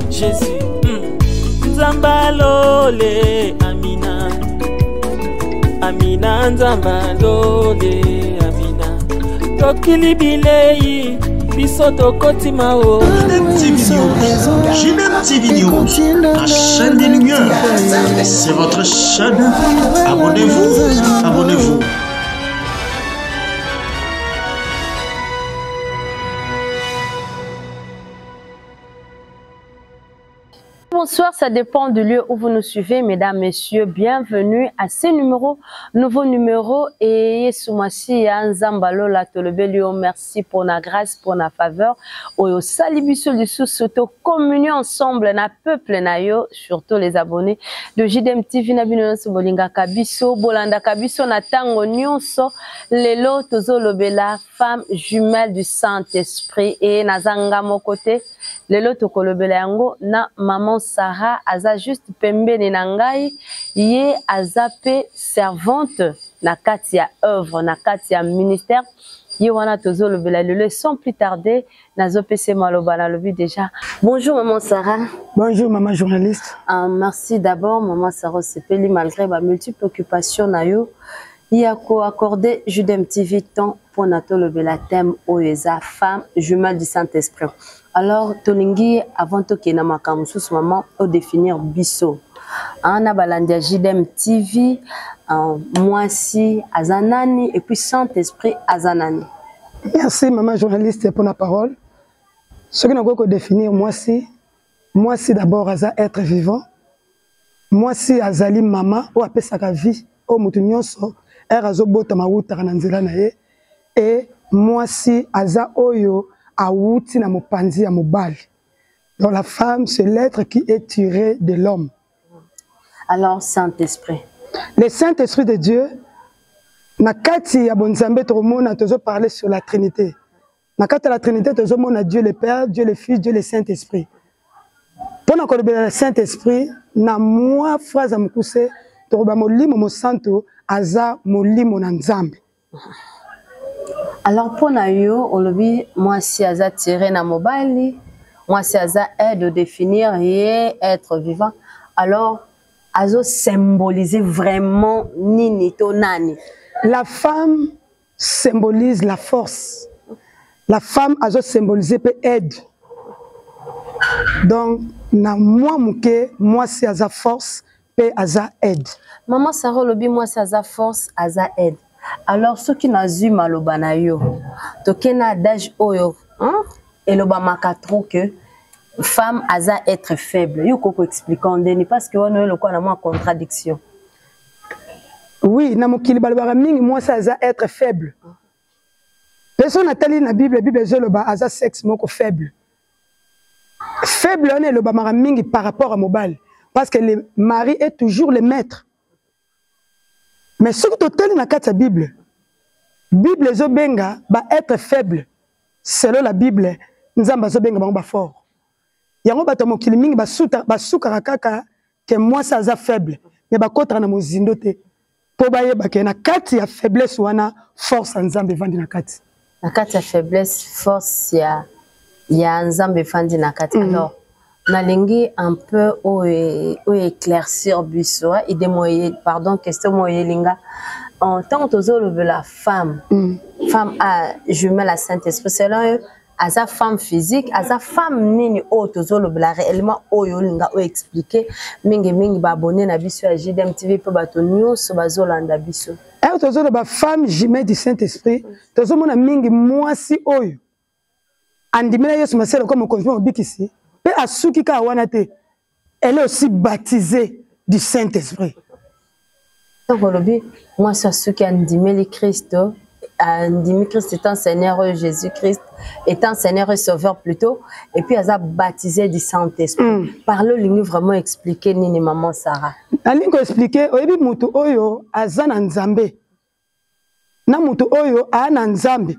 Jésus, Nzambalole, Amina. Amina, Nzambalole, Amina. Tokili bilei, bisoto kotimao. JDM TV News, la chaîne des lumières. C'est votre chaîne. Abonnez-vous, abonnez-vous. Bonsoir, ça dépend du lieu où vous nous suivez, mesdames, messieurs. Bienvenue à ce nouveau numéro. Et ce mois-ci, Nzambalo la Tolobelio, merci pour la grâce, pour la faveur. Au Salibiso du sous-soto, communion ensemble, na peuple na yo, surtout les abonnés de JDM TV, na binoso bolinga kabiso, bolanda kabiso na tango nyonso, lelo tozo lobela, femme jumelle du Saint-Esprit et nazanga mon côté, lelo tokolobela yango na maman Sarah aza juste pembeni na ngai ye azape servante na kati ya œuvre na kati ya ministère ye wana tozo lobela lelo sans plus tarder nazo pese maloba na lobi déjà. Bonjour maman Sarah. Bonjour maman journaliste. Merci d'abord maman Sarah Sepeli malgré ma multiple occupation na yo ya ko accordé JDM TV temps pour nato lobela thème oeza femme jumelle du Saint-Esprit. Alors, Tolingi, avant de que nous maman, au définir biso. Ana balandia JDM TV, moi si Azanani et puis Saint-Esprit Azanani. Merci maman journaliste pour la parole. Ce que nous avons définir moi si d'abord Aza être vivant, moi si Azali maman ou appelle sa vie, au mutunyonso, Erazo bota mawuta kananzela nae, et moi si Aza oyo Aouti na mopanzi ya mobali. Donc la femme, c'est l'être qui est tiré de l'homme. Alors Saint-Esprit. Le Saint-Esprit de Dieu, na kati ya bonzambe toromona tozo parler sur la Trinité. Na kati la Trinité tozo mona Dieu le Père, Dieu le Fils, Dieu le Saint-Esprit. Pona ko le Saint-Esprit na moi phrase amukuse toroba molimo mo santo aza molimo na Nzambe. Alors pour Nayo, olobi moi si aza tiré na mobali, moi si aza aide de définir et être vivant. Alors azo symboliser vraiment nini to nani. La femme symbolise la force. La femme azo symboliser peut aide. Donc na moi muke moi si aza force peut aza aide. Maman Sarah olobi moi si aza force aza aide. Alors, ceux qui n'ont pas maloba na yo, to kena d'âge oyo, et le bamaka trop que femme aza être faible. Yo koko expliquant deni parce que on a le quoi na moi contradiction. Oui, na mokili balobara mingi moi ça aza être faible. Personne n'a tali na Bible je le ba aza sexe moko faible. Faible on est le bamara mingi par rapport à mobile parce que le mari est toujours le maître. Mais ce que tu as dans la Bible, Bible zobenga ba être faible. Selon la Bible, nzamba zobenga ba fort. Yango ba tomokili mingi ba suka kaka que moi ça za faible, mais ba kotra na mozindo te. Po ba yeba ke na kati ya faiblesse wana force nzambe vandi na kati. Na kati ya faiblesse force ya nzambe vandi na kati. Alors nalingi un peu ou éclaircir biso idée moye pardon question moye linga en tant que la femme femme a jumelle la Saint-Esprit selon à sa femme physique à sa femme nini o tozolo la réellement oyo linga o expliquer mingi ba abonné na biso à JDM TV pe batonio so bazolanda biso tozolo ba femme jumelle du Saint-Esprit tozomona mingi mwasi oyo andimela Yesu maselo comme conjoint obikisi. Elle est aussi baptisée du Saint-Esprit. Moi, c'est ce qui a dit Christ, Christ étant Seigneur Jésus-Christ, étant Seigneur et Sauveur plutôt, et puis elle a baptisé du Saint-Esprit. Parle-nous vraiment expliquer Nini maman Sarah. Elle a expliqué, oyebi mutu oyo azana nzambe. Na mutu oyo ana nzambe.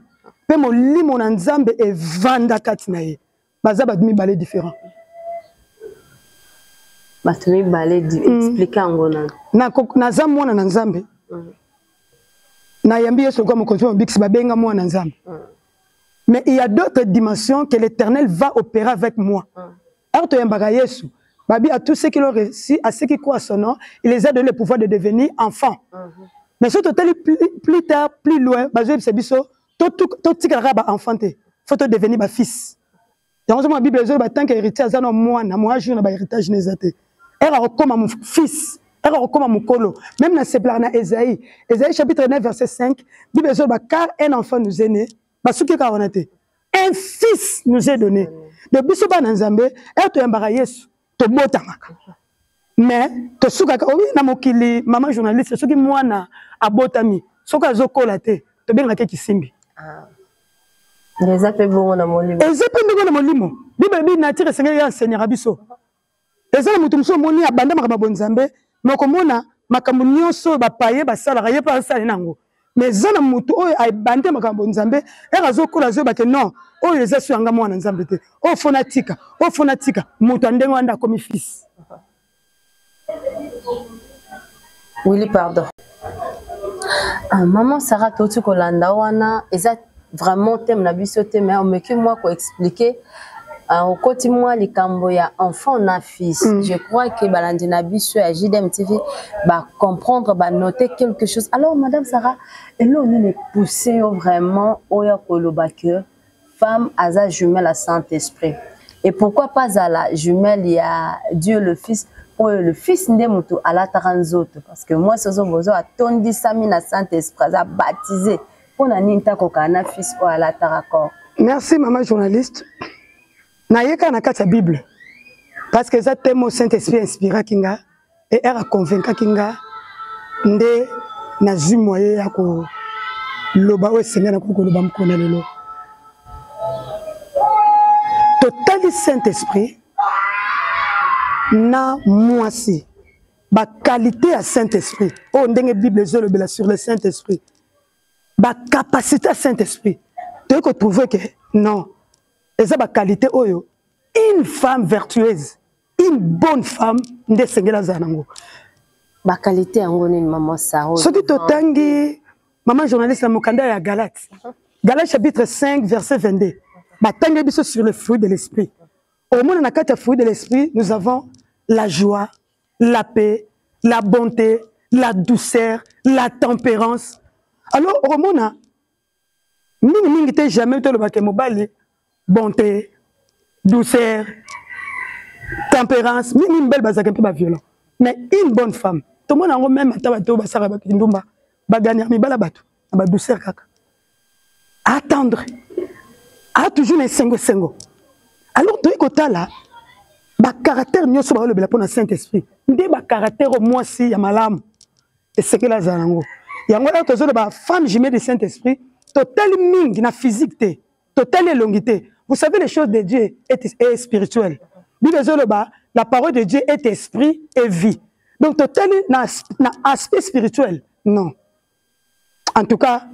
Pe molimo na nzambe e vanda kati na ye. Baza badmi balé différent. Batumi balé expliquer ngona. Na za mwana na nzambe. Na yambi yeso kwa mkonjo biksi babenga mwana nzambe. Mais il y a d'autres dimensions que l'Éternel va opérer avec moi. Arto yambaka Yesu. Babi à tous ceux qui l'ont réussi, à ceux qui croient à son nom, il les a donné le pouvoir de devenir enfants. Mais si tu es plus tard, plus loin, c'est biso, tu es enfanté. Faut te devenir ma fils. Dans la Bible, tant qu'héritier, ça non moi, moi je n'ai pas héritage nézate. Elle a comme mon fils, elle a comme mon colo. Même dans ce plan na Ésaïe, Ésaïe chapitre 9 verset 5, Bible car un enfant nous est né, un fils nous est donné. De biso ba nzambe, elle te yambaka Yesu, to botamaka. Mais to sukaka oui na mokili maman journaliste soki mwana abotami, soka zokola te, to bengaka kisimbi. Les appels bon na molimo. Les appels bon na molimo. Bible bi na tire sengeli ya enseignera biso. Ezala mutu muso moni abanda makambo nzambe, mokomona makambo nyonso ba paye ba sala ye pa sala nango. Mais zana mutu oyo abande makambo nzambe, erazo kola zo ba ke non, oyo ezasu anga mwana nzambe te. O fonatika, mutu andengo anda komi fils. Oui, pardon. Maman Sarah Toti Kolanda wana eza vraiment thème na biso te mais on me que moi ko expliquer au côté moi les cambo ya enfant na fils. Je crois que balandi na biso ya JDM TV ba comprendre ba noter quelque chose. Alors madame Sarah, elle on est poussé vraiment oya koloba que femme aza jumelle à Saint-Esprit. Et pourquoi pas à la jumelle il y a Dieu le Fils pour le Fils ndemutu à la taranzoto parce que moi sozo bozo a tondi sami na Saint-Esprit a baptisé pour na ninta kokana fils ou à la tarakor. Merci maman journaliste. Na yeka na kata Bible parce que ça thème au Saint-Esprit inspiré kinga et elle a convaincu kinga nde na zimoye ya ko loba o Seigneur na ko loba mkona lelo. Total Saint-Esprit na moisi ba qualité à Saint-Esprit oh ndenge Bible zolobela sur le Saint-Esprit ba capacité à Saint-Esprit tu peux trouver que non et ça ba qualité oyo une femme vertueuse une bonne femme nde sengela zanango ba qualité yango ni maman Sarah ce qui totangi maman journaliste na mokanda ya Galates chapitre 5 verset 22 batangi biso sur le fruit de l'esprit. Au monde, dans le fruit de l'esprit, nous avons la joie, la paix, la bonté, la douceur, la tempérance. Alors, au monde, nous n'avons jamais eu bonté, douceur, tempérance. Nous n'avons pas eu violent. Mais une bonne femme, tout le monde a même douceur. Attendre. A toujours un sengo. Alors, tu es là, le caractère n'y a pas le pour le Saint-Esprit. Ndé ba caractère moi si ya malam. Et c'est que la zanango. Il y a une femme jumelle du Saint-Esprit, total ming na physique te, total longité. Vous savez les choses de Dieu est spirituelle. La parole de Dieu est esprit et vie. Donc total na aspect spirituel. Non. En tout cas,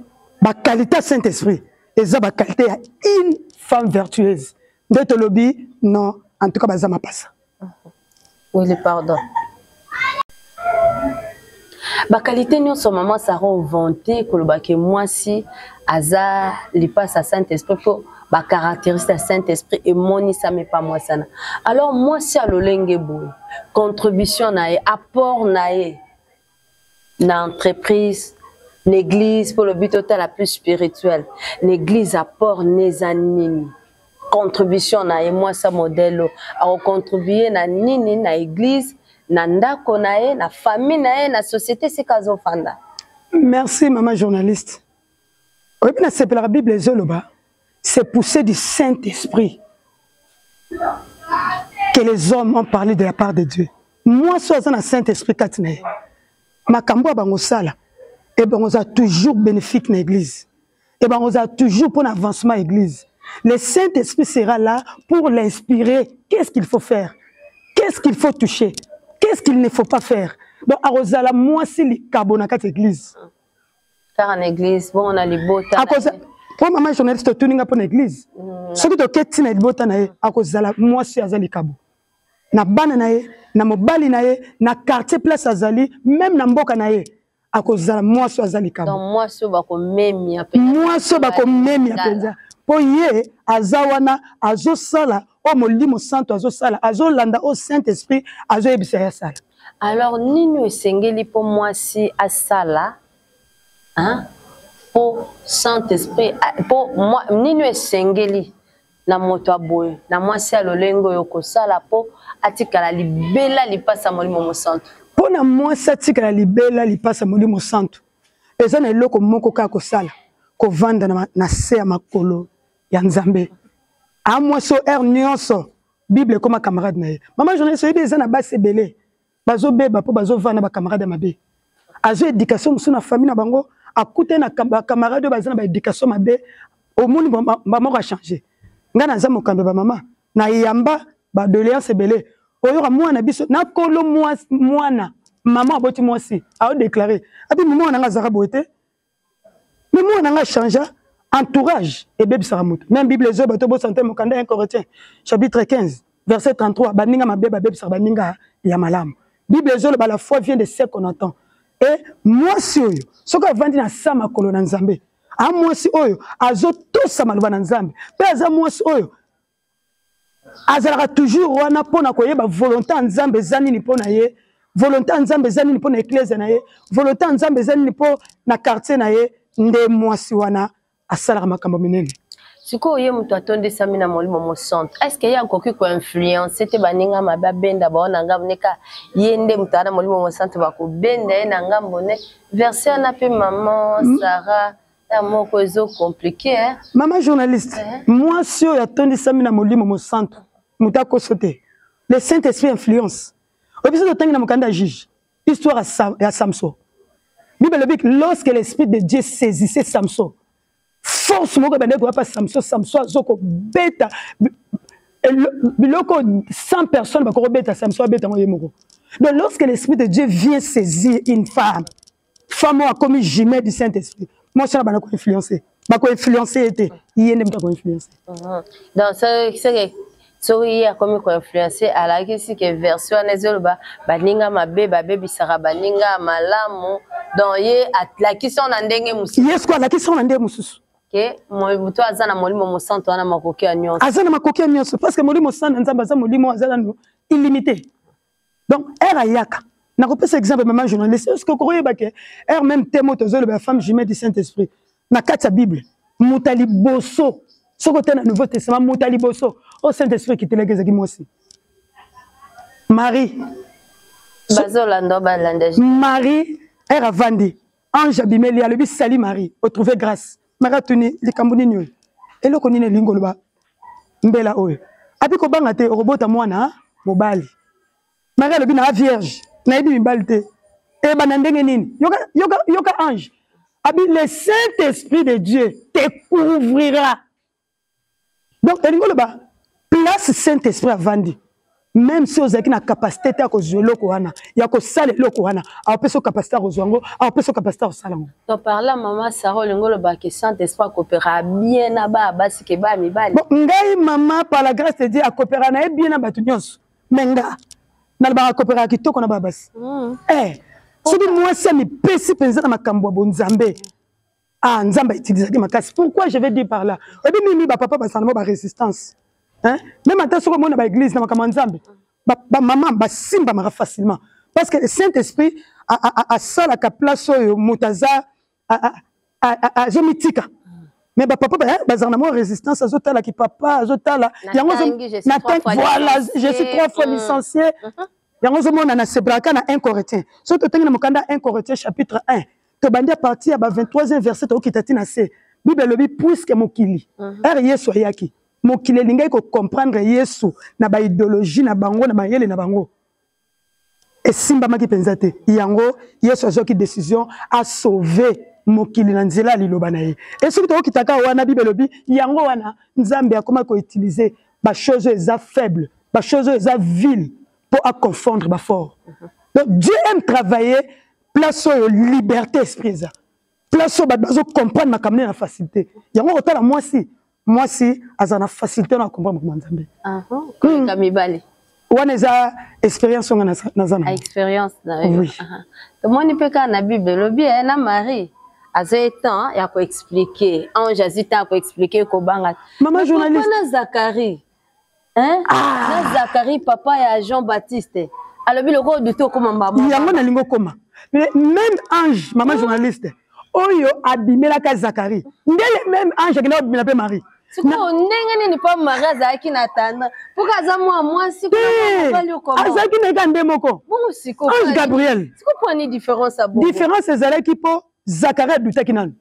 la qualité Saint-Esprit. Et ça, la qualité à une femme vertueuse. De te lobby, non. En tout cas, ça m'a pas ça. Oui, pardon. La qualité, nous sommes maman Sarah vanté que moi si Aza li passe à Saint-Esprit pour la caractéristique à Saint-Esprit et moni ça mais pas moi ça. Alors moi si à l'olenge boy contribution nae apport nae na entreprise l'église pour le but total la plus spirituelle l'église apport nezanini contribution nae moi ça modèle à contribuer na nini na église na ndako nae na famille nae na société c'est kazo fanda. Merci maman journaliste. Oui, c'est la Bible c'est poussé du Saint-Esprit que les hommes ont parlé de la part de Dieu. Moi, je suis un Saint-Esprit katine. Ma kambo bangosala. Et ben on a toujours bénéfique dans l'église. Et ben on a toujours pour l'avancement de l'église. Le Saint-Esprit sera là pour l'inspirer. Qu'est-ce qu'il faut faire? Qu'est-ce qu'il faut toucher? Qu'est-ce qu'il ne faut pas faire? Donc à Rosala, moi c'est le carbonate église. Car en église, bon on a les beaux temps. Pour maman journaliste tuninga pour l'église. Ce qui te quête na beau temps à Rosala, moi c'est azali kabo. Na bana nae, na mobali nae, na quartier place azali, même na mboka nae. À Rosala, moi c'est azali kabo. Donc moi c'est bako memi moi c'est bako memi apenza. Pour yé azawana azo sala o molimo santo azo sala azo landa au Saint-Esprit azo yebisa ya sala. Alors nini esengeli pour moi si à sala hein pour Saint-Esprit pour moi nini esengeli na moto aboye na mwasi alolengo yoko sala po atikala libela lipasa molimo mo santo. Pona mwasi atikala libela lipasa molimo santo. Eza na eloko moko kaka kosala ko vanda na se ya makolo ya Nzambe. A mwasi er nyonso Bible comme camarade na ye. Maman journaliste yebi eza na base belé. Bazo beba po bazo vanda ba camarade mabe. Azo éducation musu na famille na bango akute na camarade bazo na ba éducation mabe au monde maman a changé. Ngana za mokambe ba mama na yamba ba doléance belé. Oyo mwana biso na kolo mwana maman aboti mwasi a déclaré abi maman na ngazara boete mais moi na nga changé entourage et bébé saramout même Bible zo bato bo santé mokanda 1 Corinthiens chapitre 15 verset 33 baninga mabe ba bébé sarabaninga ya malamu Bible zo la foi vient de ce qu'on entend et moi si oyo soko avandi na sama kolo na Nzambe a moi si oyo azo to sama loba na Nzambe pe aza moi si oyo azalaka toujours wana pona koyeba volonté Nzambe zani ni pona ye volonté Nzambe zani ni pona église na ye volonté Nzambe zani ni po na quartier na ye nde mwasi wana asala makambo minene. Siko ye mutu atonde sami na molimo mo centre. Est-ce qu'il y a encore ko influence te baninga mabe benda baona ngambo neka yende mutu ana molimo mo centre ba ko benda ye na ngambo ne verset na pe maman Sarah ya moko ezo compliqué hein. Maman journaliste mwasi oyo atonde sami na molimo mo centre mutu akosote. Le Saint-Esprit influence. Obiso to tangi na mokanda juge. Histoire ya Samson. Bible dit lorsque l'esprit de Dieu saisissait Samson, force moko bende ko pa Samson zoko beta biloko 100 personnes ba ko beta Samson beta mo yemoko. Donc lorsque l'esprit de Dieu vient saisir une femme a commis jumelle du Saint-Esprit. Moi ça ba ko influencer. Ba ko influencer était yende mta ko influencer. Donc c'est Souri a comme quoi influencer à la question que version nezoloba baninga mabe babe bisara baninga malamu donc ye la question na ndenge musu yes quoi la question na ndenge musu ke mo to azana molimo mo santo ana makoki ya nyonso azana makoki ya nyonso parce que molimo santo nzamba za molimo azana illimité donc era yaka na ko pesa exemple maman journaliste est-ce que ko yeba ke er même témo tozoloba femme jumelle du Saint-Esprit na kati Bible mutali boso soko tena Nouveau Testament mutali boso au Saint-Esprit qui te lègue moi aussi. Marie. Marie est ravandi. Ange abimeli alobi sali Marie. Au trouver grâce. Marie tuni likambuni nyo. Et le konine lingoloba. Mbela oyo. Abi ko banga te robota mwana mobali. Marie alobi na vierge. Na ebi mibali te. E banandenge nini? Yoka ange. Abi le Saint-Esprit de Dieu te couvrira. Donc lingoloba place Saint-Esprit avandi. Même si vous avez une capacité à jouer le Kohana, il y a que ça le Kohana, à peso capacité à rejoindre, à peso capacité à salango. Donc par là, maman Sarah Lingolo ba que Saint-Esprit coopéra bien là-bas, basi ke ba mi ba. Bon, ngai maman par la grâce de Dieu a coopéré na bien na batu nyonso. Menga na ba coopéra kitoko na ba basi. Si moi ça me pesi penza na makambo bonzambe. Ah, nzamba utilise makasi. Pourquoi je vais dire par là? Obi mimi ba papa ba sanamo ba résistance. Hein? Même à ce moment, dans l'église, dans ma maman, ba simba mara facilement. Parce que le Saint-Esprit a ça la place au Moutaza, a Zomitika. Mais papa, bazarnamo résistance, azotala qui papa, azotala. Voilà, je suis 3 fois licencié. Yango mon na sebraka na 1 Corinthiens. Surtout tengi na mokanda 1 Corinthiens chapitre 1. To bandi à partir à 23e verset au kitati na se. Bible lobi puisque mokili. Yesu ayaki. Mokile lingai ko comprendre Yesu na ba idéologie na bango na bayele na bango. Et simba maki penzate. Yango Yesu azoki décision à sauver mokili na nzela liloba na ye. Et surtout to kitaka wana Bible lobi yango wana Nzambe akoma ko utiliser ba choses eza faibles, ba choses eza viles pour à confondre ba fort. Donc Dieu aime travailler place au liberté esprit. Place au bazo comprendre ma kamne na facilité. Yango otala moi si azana facilité na comprendre comment Nzambe. Comme mibali. Wana eza expérience nga na zana. Expérience na oui. Comment ni peut na Bible lobi na Marie azo temps ya ko expliquer. Ange azita ko expliquer ko banga. Maman journaliste. Na Zacharie. hein na Zacharie papa ya Jean-Baptiste alobi le ko douter comme maman yango na lingo koma même ange maman journaliste oyo abimela ka Zacharie ndele même ange qui n'a abimela pe Marie siko ndenge ni pas Marie azaki na tanda pour kaza moi siko na bali ko azaki na kande moko bon siko ange Gabriel siko point ni différence à bon différence ezalaki po Zacharie douter kinani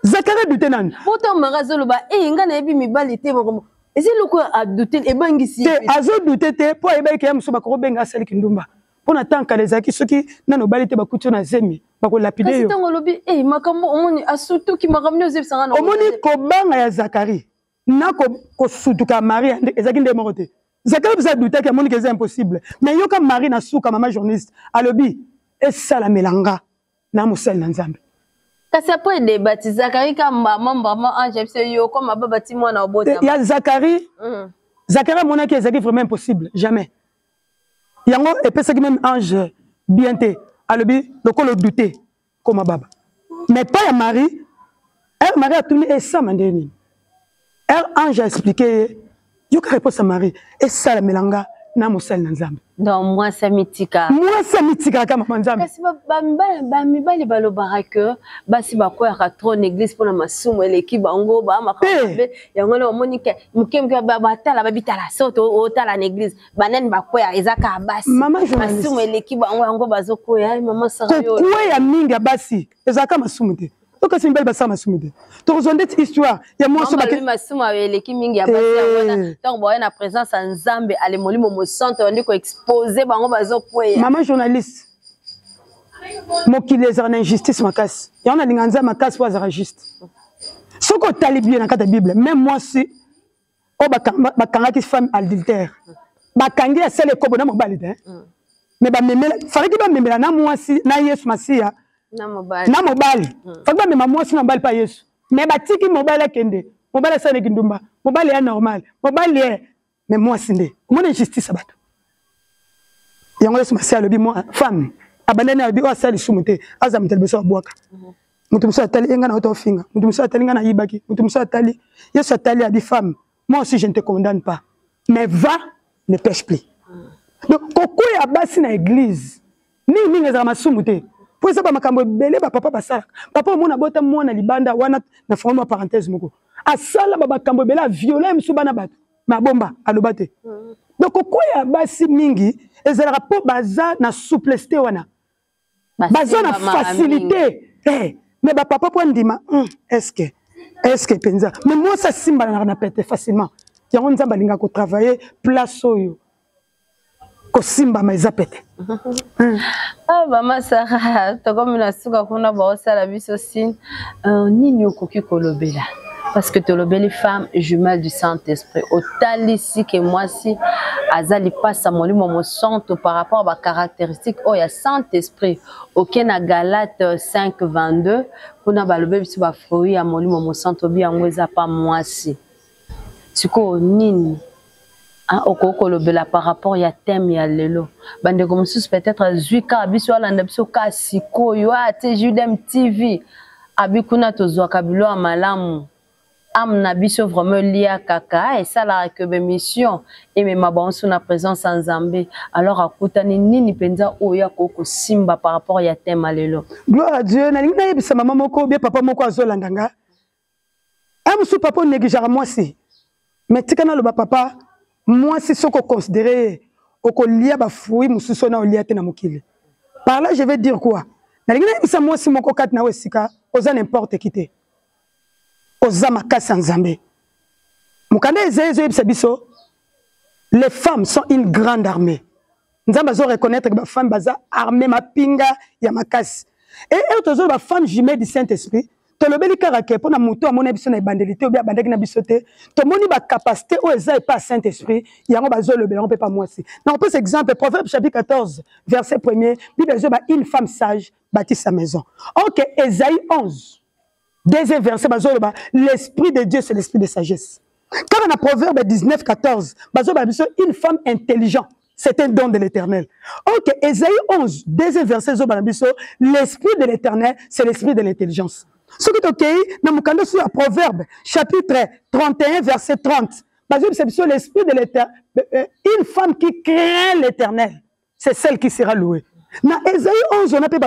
Zacharie douter nani poto Marie zoloba nga na yebi mibali te boko esi loko a douter e bangisi te azo douter te po eba ke muso bakoro benga sali kindumba pona tanka les aki soki nano bali te bakuti na zemi bako lapide yo kasi tango lobi makambo omoni asutu ki makambo ozebisanga na omoni ko banga ya Zacharie na ko sutuka Marie ezaki nde moko te Zacharie bisa douter ke amoni ke c'est impossible mais yoka Marie na suka mama journaliste alobi esala melanga na mosel na Nzambe kasi après débat Zacharie ka maman ange c'est yo comme baba ti mwana obota ya Zacharie Zacharie mona ki ezaki vraiment impossible jamais yango epesaki même ange bien te alobi lokolo douter comme baba mais pas ya Marie elle Marie a tourné et ça mandeni elle ange a expliqué yo ka réponse à Marie et ça la melanga na mosel na Nzambe donc moi c'est mythique kama Nzambe kasi ba mibali balobaka que basi bakoyaka trop en église pour na masumu eleki bango ba makabe yango na monika mukemke batala babitala soto otala na église banani bakoya ezaka basi masumu eleki bango yango bazokoya mama sarayo koya mingi basi ezaka masumu te donc c'est une belle basa masumu te to rezonde cette histoire ya moi so bakema masumu eleki mingi ya basi yango donc boya na présence en Nzambe ale molimo mo centre ndiko exposer bango bazokoya maman journaliste mokili ezala na injustice makasi yango na linga Nzambe makasi po azala juste soki otali bien na kati ya Bible même moi si o bakangaki femme adultère bakangi asala ekobo na mobali te mais bamemela falaki bamemela na mwasi na Yesu Masiya na mobali faki bamema mwasi na mobali pa Yesu mais batiki mobali akende mobali asalaki ndumba mobali ya normal mobali ye mais mwasi nde omona injustice ya bato yango Yesu Masiya alobi mwa femme abandani alobi o asali lisumu te aza moto liboso abwaka moto mosusu atali enga na ota ofinga moto mosusu atali nga na yibaki moto mosusu atali Yesu atali abi femme moi aussi je ne te condamne pas mais va ne pêche plus donc kokoya basi na église mingi ezala masumu te po eza ba makambo ebele ba papa basala papa omona bota mwana libanda wana na forme parenthèse moko asala ba makambo ebele violer musu bana bato ma bomba aloba te donc kokoya basi mingi ezalaka po baza na souplesse wana baza na facilité mais ba papa po ndima est-ce que penza mais moi ça simba na pete facilement yango Nzambe alinga ko travailler place oyo ko simba ma ezapete mama Sarah tokomi na suka kuna ba osala biso sin nini okoki kolobela parce que tolobeli femme jumelle du Saint-Esprit otalisi que moi si azali pasa molimo mo santo par rapport à ba caractéristiques o ya Saint-Esprit auquel na Galate 5:22 kuna balobe biso ba fruit ya molimo mo santo bi yango eza pa mwasi siko nini okoko lobela par rapport ya thème ya lelo bande comme sous peut-être zuika biso alanda biso ka sikoyo ate Judem TV abikuna tozwa kabilo ya malamu amna biso vraiment lia kaka et ça la que mission et même banso na présence en Nzambe alors akutani nini penza oya koko simba par rapport ya thème ya lelo gloire à Dieu na linga yebisa maman moko bien papa moko azolanda nga amsu papa négligera moi si mais tikana lo papa moi si ce qu'on considère au lia ba fruit mususo na olia te na mokili par là je vais dire quoi na linga yebisa moi si moko kat na wesika oza n'importe qui te oza makasi Nzambe mukanda ezezo yebisa biso les femmes sont une grande armée Nzambe azo reconnaître que ba femme baza armée mapinga ya makasi et tozo ba femme jumelle du Saint-Esprit tolobeli karake pona muto amona biso na bandelité ou bien bandaki na biso te tomoni ba capacité o eza pas Saint-Esprit yango bazo lobela on peut pas moi aussi non on peut exemple Proverbe chapitre 14 verset 1er Bible zo ba une femme sage bâtit sa maison. OK, Ésaïe 11 deuxième verset bazo ba l'esprit de Dieu c'est l'esprit de sagesse. Quand on a Proverbe 19 14 bazo ba biso une femme intelligente c'est un don de l'Éternel. OK, Ésaïe 11 deuxième verset zo ba biso l'esprit de l'Éternel c'est l'esprit de l'intelligence. Ce qui est OK, dans le Proverbe, chapitre 31, verset 30, l'esprit de l'éternel, une femme qui craint l'éternel, c'est celle qui sera louée. Dans Ésaïe 11, on appelle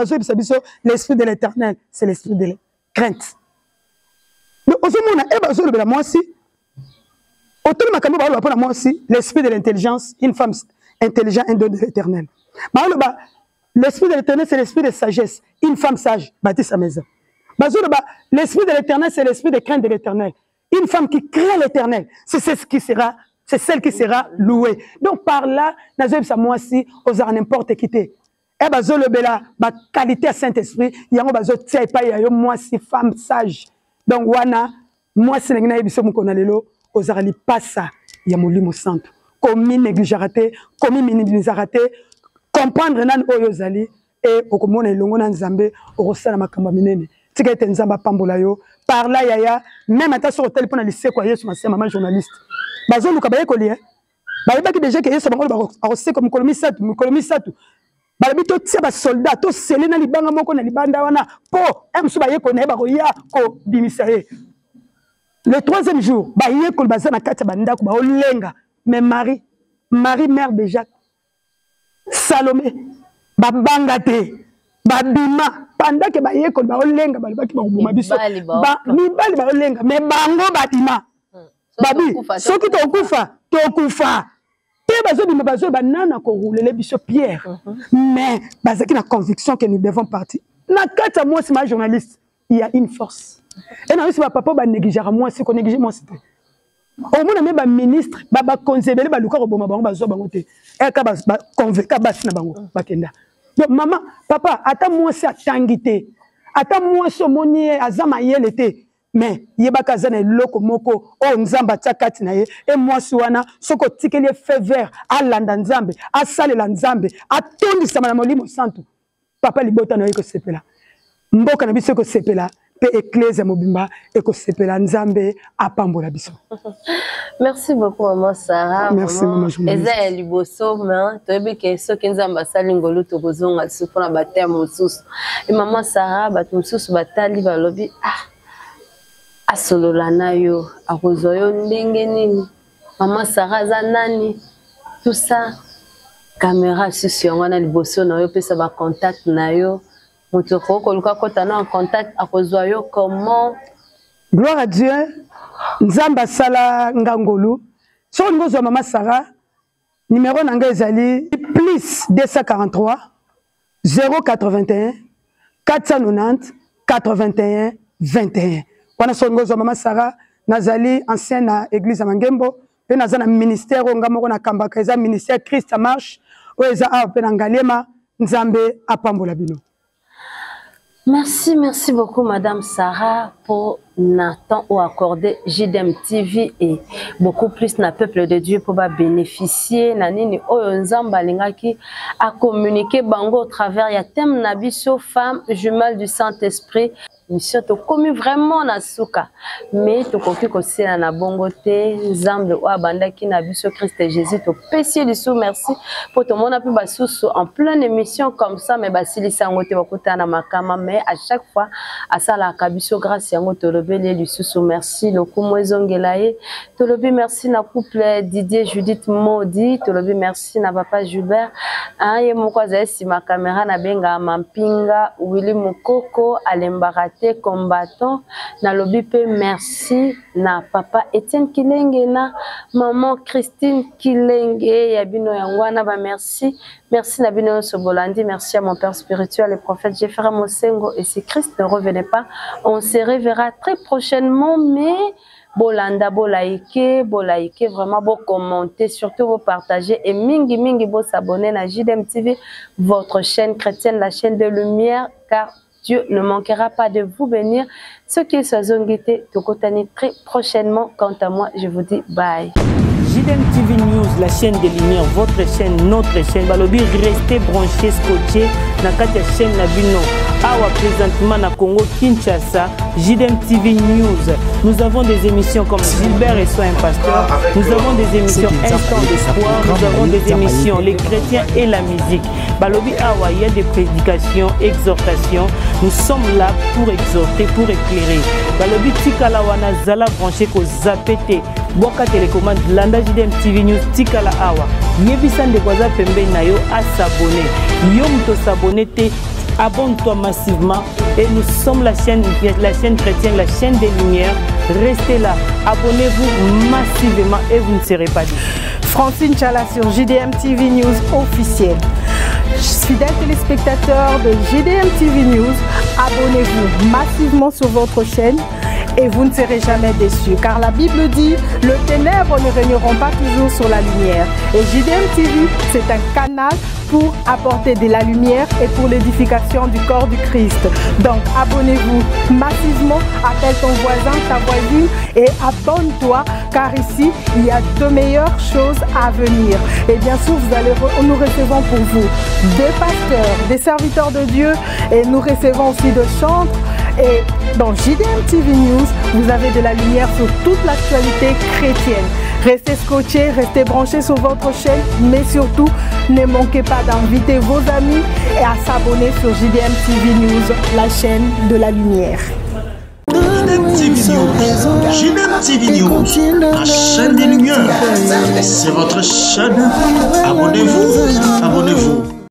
l'esprit de l'éternel, c'est l'esprit de la crainte. Donc, moi aussi, l'esprit de l'intelligence, une femme intelligente, un don de l'éternel. L'esprit de l'éternel, c'est l'esprit de sagesse, une femme sage, bâtit sa maison. L'esprit de l'éternel, c'est l'esprit de crainte de l'éternel. Une femme qui craint l'éternel, c'est celle qui sera louée. Donc par là, moi aussi, osera n'importe qui. Et la qualité à Saint-Esprit, il y a moi si femme sage. Donc wana, moi si l'engna ebiso mukonalelo, osera li passa, il y a molimo santo. Commis négligerate, commis minimizarate, comprendre nan oyozali et okomona ilongo na nzambe, orosala makamba minene. Tika ete nzamba pambola yo. Par là, yaya, même à ta sur hôtel pour aller se quoi, je suis maman journaliste. Bazo nous kabaye koli, hein. Baïba qui déjà que yeso bango arosé comme colonie satu. Balabito tse ba soldat, to selé na libanga moko na libanda wana, po, emsu baye kone ba roya ko bimisaye. Le troisième jour, baye kol baza na kati banda ko ba olenga, mais Marie mère de Jacques, Salomé, babangate, babima. Pendant que baye ko ba olenga balibaki ba nguma biso mibali ba olenga mais bango batima babi soki to kufa te bazo bima bazo banana ko rouler biso pierre mais bazaki na conviction que nous devons partir na kata moi c'est ma journaliste il y a une force et na aussi ba papa ba négliger moi c'est qu'on néglige moi c'était au moins même ba ministre ba conseiller ba luka ko boma bango bazo bango te e ka ba convaincre ba sina bango bakenda. Donc, maman, papa, attends moi c'est tangité. Attends moi ce monier azama yelete. Mais yebaka zane loko moko o nzamba tsakati na ye et moi suana soko tikeli fait vert a landa nzambe a sale la nzambe a tondi sama na molimo santo. Papa libota na yeko sepela. Mboka na biso ko sepela. Merci beaucoup, maman Sarah. Merci, maman journaliste. Et maman Sarah, batali balobi asololana yo akozoyo ndenge nini. Maman Sarah zanani tout ça caméra sur wana liboso na yo pesa ba contact na yo. En contact avec comment. Gloire à Dieu. Nzamba sala ngangolu. Sur le niveau maman Sarah, numéro nanga ezali plus 243 081 490 81 21. Wana sur le niveau maman Sarah, nazali ancienne à église à Mangembo, pe nazana ministère ngamoko na kambaka eza ministère Christ à marche, o eza a pe ngalema nzambe apambola bino. Merci beaucoup Madame Sarah pour Nathan ou accordé JDM TV et beaucoup plus na peuple de Dieu pour bénéficier nanini oyonzamba lingaki a communiquer bango au travers ya thème nabiso femme jumelle du Saint-Esprit. Mission to commis vraiment na suka mais to koki ko sela na bongo te nzambe o abandaki na biso Christ Jésus to pesi lisu merci pour tout monde a pu basusu en pleine émission comme ça mais basilisa ngote bakuta na makama mais à chaque fois à ça la kabiso grâce yango to lobele lisu merci lokumo ezongelaye to lobi merci na couple Didier Judith Modi to lobi merci na papa Gilbert aye moko za si ma caméra na benga mampinga Willy Mukoko alembara combattant na lobipe merci na papa Etienne Kilenge na maman Christine Kilenge ya bino yangwana ba merci na bino Sobolandi merci à mon père spirituel le prophète Jeffrey Mosengo et si Christ ne revenait pas on se reverra très prochainement mais bolanda bolaike vraiment beau commenter surtout vous partager et mingi beau s'abonner na JDM TV votre chaîne chrétienne la chaîne de lumière car Dieu ne manquera pas de vous bénir. Ceux qui sont zonguetés, Tokotani très prochainement. Quant à moi, je vous dis bye. JDM TV News, la chaîne des lumières, votre chaîne, notre chaîne. Balobi, restez branchés, scotchés. Nakata chaîne Nabino. Awa présentement na Congo, Kinshasa, JDM TV News. Nous avons des émissions comme Gilbert et Soin Pasteur. Nous avons des émissions Instant d'Espoir. Nous avons des émissions Les Chrétiens et la musique. Balobi Awa, il y a des prédications, exhortations. Nous sommes là pour exhorter, pour éclairer. Balobi Tikalawana Zala branché ko zapete. Boka télécommande landa JDM TV News tikala awa yebisa ndeko aza pembeni na yo à s'abonner yo muto s'abonner te abonne-toi massivement et nous sommes la chaîne chrétienne, la chaîne des lumières. Restez là, abonnez-vous massivement et vous ne serez pas déçus. Francine Chala sur JDM TV News officiel. Fidèles téléspectateurs de JDM TV News, abonnez-vous massivement sur votre chaîne et vous ne serez jamais déçus. Car la Bible dit, les ténèbres ne régneront pas toujours sur la lumière. Et JDM TV, c'est un canal pour apporter de la lumière et pour l'édification du corps du Christ. Donc abonnez-vous massivement, appelle ton voisin, ta voisine et abonne-toi car ici il y a de meilleures choses à venir. Et bien sûr nous recevons pour vous des pasteurs, des serviteurs de Dieu et nous recevons aussi de chantres. Et dans JDM TV News, vous avez de la lumière sur toute l'actualité chrétienne. Restez scotchés, restez branchés sur votre chaîne, mais surtout, ne manquez pas d'inviter vos amis et à s'abonner sur JDM TV News, la chaîne de la lumière. JDM TV News, la chaîne des lumières. C'est votre chaîne. Abonnez-vous, abonnez-vous.